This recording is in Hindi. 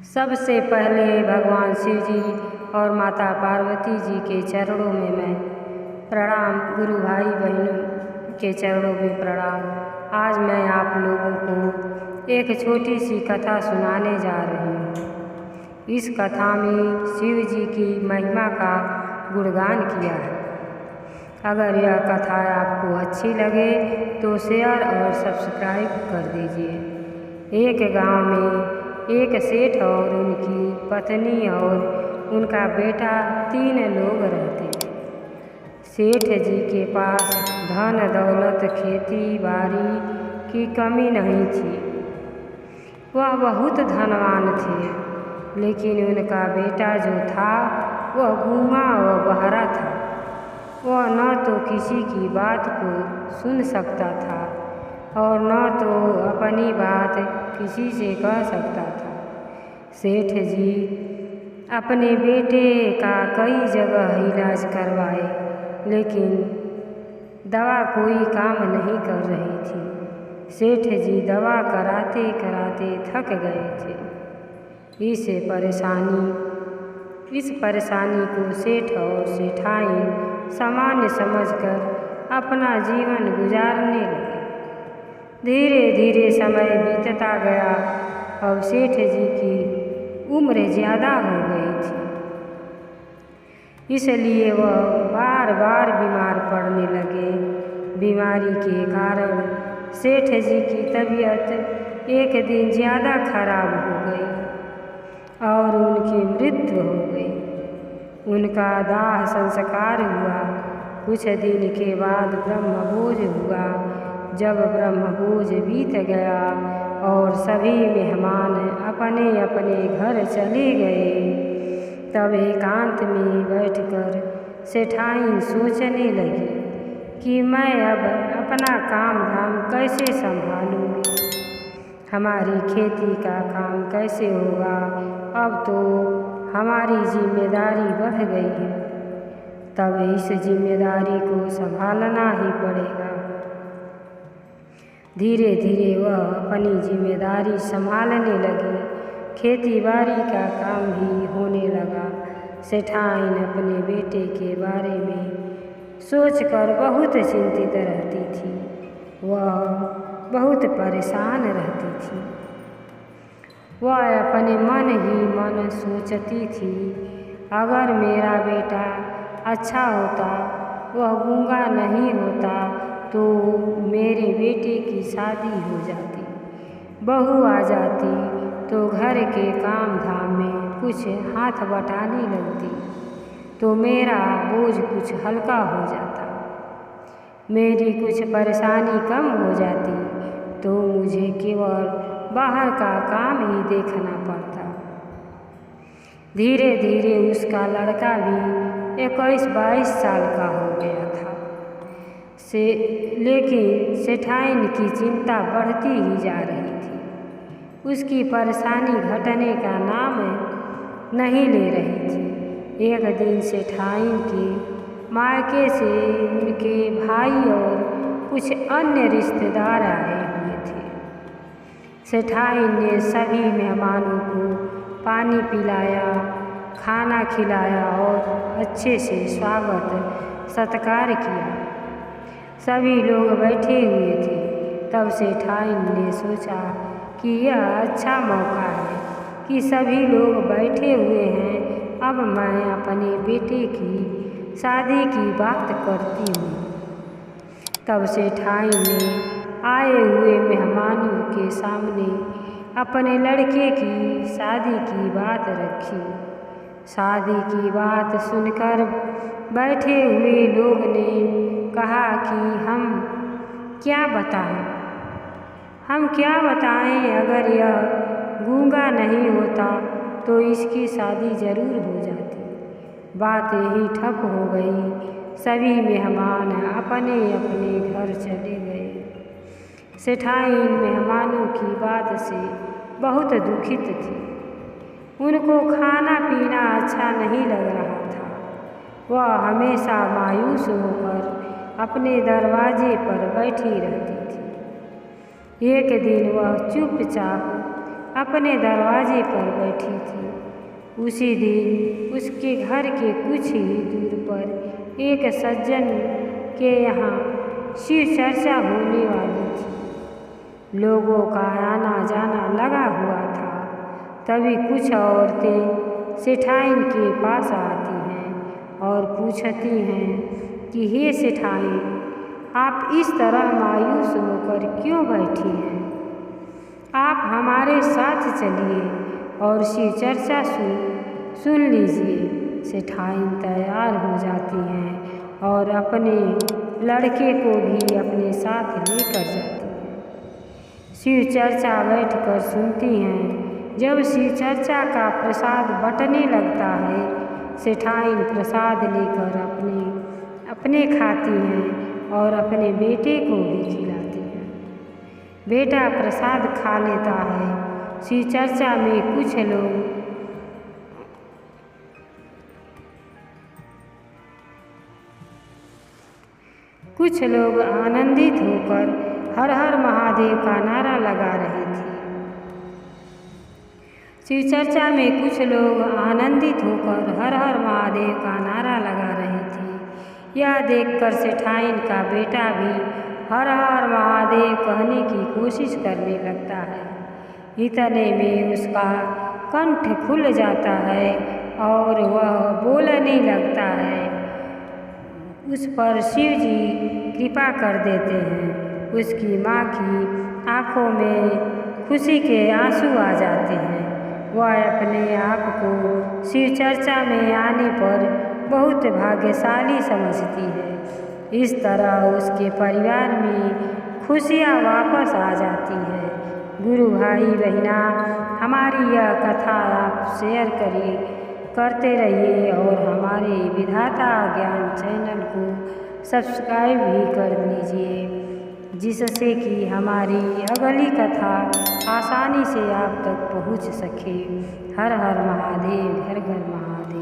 सबसे पहले भगवान शिव जी और माता पार्वती जी के चरणों में मैं प्रणाम, गुरु भाई बहनों के चरणों में प्रणाम। आज मैं आप लोगों को एक छोटी सी कथा सुनाने जा रही हूँ। इस कथा में शिव जी की महिमा का गुणगान किया है। अगर यह कथा आपको अच्छी लगे तो शेयर और सब्सक्राइब कर दीजिए। एक गांव में एक सेठ और उनकी पत्नी और उनका बेटा 3 लोग रहते थे। सेठ जी के पास धन दौलत खेती बाड़ी की कमी नहीं थी। वह बहुत धनवान थे, लेकिन उनका बेटा जो था वह गूंगा व बहरा था। वह न तो किसी की बात को सुन सकता था और न तो अपनी बात किसी से कह सकता था। सेठ जी अपने बेटे का कई जगह इलाज करवाए, लेकिन दवा कोई काम नहीं कर रही थी। सेठ जी दवा कराते कराते थक गए थे। इस परेशानी को सेठ और सेठाइन सामान्य समझकर अपना जीवन गुजारने लगे। धीरे धीरे समय बीतता गया। अब सेठ जी की उम्र ज़्यादा हो गई थी, इसलिए वह बार बार बीमार पड़ने लगे। बीमारी के कारण सेठ जी की तबीयत एक दिन ज़्यादा खराब हो गई और उनकी मृत्यु हो गई। उनका दाह संस्कार हुआ। कुछ दिन के बाद ब्रह्मभोज हुआ। जब ब्रह्मभोज बीत गया और सभी मेहमान अपने अपने घर चले गए, तब एकांत में बैठकर सेठाइन सोचने लगी कि मैं अब अपना काम धाम कैसे संभालूंगी, हमारी खेती का काम कैसे होगा। अब तो हमारी जिम्मेदारी बढ़ गई है, तब इस जिम्मेदारी को संभालना ही पड़ेगा। धीरे धीरे वह अपनी जिम्मेदारी संभालने लगी। खेती बाड़ी का काम भी होने लगा। सेठाइन अपने बेटे के बारे में सोचकर बहुत चिंतित रहती थी। वह बहुत परेशान रहती थी। वह अपने मन ही मन सोचती थी, अगर मेरा बेटा अच्छा होता, वह गूंगा नहीं होता, तो मेरे बेटे की शादी हो जाती, बहू आ जाती तो घर के काम धाम में कुछ हाथ बटाने लगती, तो मेरा बोझ कुछ हल्का हो जाता, मेरी कुछ परेशानी कम हो जाती, तो मुझे केवल बाहर का काम ही देखना पड़ता। धीरे धीरे उसका लड़का भी 21-22 साल का हो गया था। लेकिन सेठाइन की चिंता बढ़ती ही जा रही थी। उसकी परेशानी घटने का नाम नहीं ले रही थी। एक दिन सेठाइन के मायके से उनके भाई और कुछ अन्य रिश्तेदार आए हुए थे। सेठाइन ने सभी मेहमानों को पानी पिलाया, खाना खिलाया और अच्छे से स्वागत सत्कार किया। सभी लोग बैठे हुए थे। तब सेठाइन ने सोचा कि यह अच्छा मौका है कि सभी लोग बैठे हुए हैं, अब मैं अपने बेटे की शादी की बात करती हूँ। तब सेठाइन ने आए हुए मेहमानों के सामने अपने लड़के की शादी की बात रखी। शादी की बात सुनकर बैठे हुए लोग ने कहा कि हम क्या बताएं, अगर यह गूंगा नहीं होता तो इसकी शादी जरूर हो जाती। बात यही ठप हो गई। सभी मेहमान अपने अपने घर चले गए। सेठाइन मेहमानों की बात से बहुत दुखित थी। उनको खाना पीना अच्छा नहीं लग रहा था। वह हमेशा मायूस होकर अपने दरवाजे पर बैठी रहती थी। एक दिन वह चुपचाप अपने दरवाजे पर बैठी थी। उसी दिन उसके घर के कुछ ही दूर पर एक सज्जन के यहाँ शिव चर्चा होने वाली थी। लोगों का आना जाना लगा हुआ था। तभी कुछ औरतें सेठाइन के पास आती हैं और पूछती हैं कि हे सेठाइन, आप इस तरह मायूस होकर क्यों बैठी हैं? आप हमारे साथ चलिए और शिव चर्चा सुन लीजिए। सेठाइन तैयार हो जाती हैं और अपने लड़के को भी अपने साथ लेकर जाती हैं। शिव चर्चा बैठकर सुनती हैं। जब शिव चर्चा का प्रसाद बंटने लगता है, सेठाइन प्रसाद लेकर अपने खाती हैं और अपने बेटे को भी खिलाती हैं। बेटा प्रसाद खा लेता है। शिव चर्चा में कुछ लोग आनंदित होकर हर हर महादेव का नारा लगा रहे थे। शिव चर्चा में कुछ लोग आनंदित होकर हर हर महादेव का नारा लगा रहे थे। यह देखकर सेठाइन का बेटा भी हर हर महादेव कहने की कोशिश करने लगता है। इतने में उसका कंठ खुल जाता है और वह बोलने लगता है। उस पर शिव जी कृपा कर देते हैं। उसकी माँ की आँखों में खुशी के आंसू आ जाते हैं। वह अपने आप को शिव चर्चा में आने पर बहुत भाग्यशाली समझती है। इस तरह उसके परिवार में खुशियाँ वापस आ जाती है। गुरु भाई बहना, हमारी यह कथा आप शेयर करते रहिए और हमारे विधाता ज्ञान चैनल को सब्सक्राइब भी कर लीजिए, जिससे कि हमारी अगली कथा आसानी से आप तक पहुंच सके। हर हर महादेव, हर घर महादेव।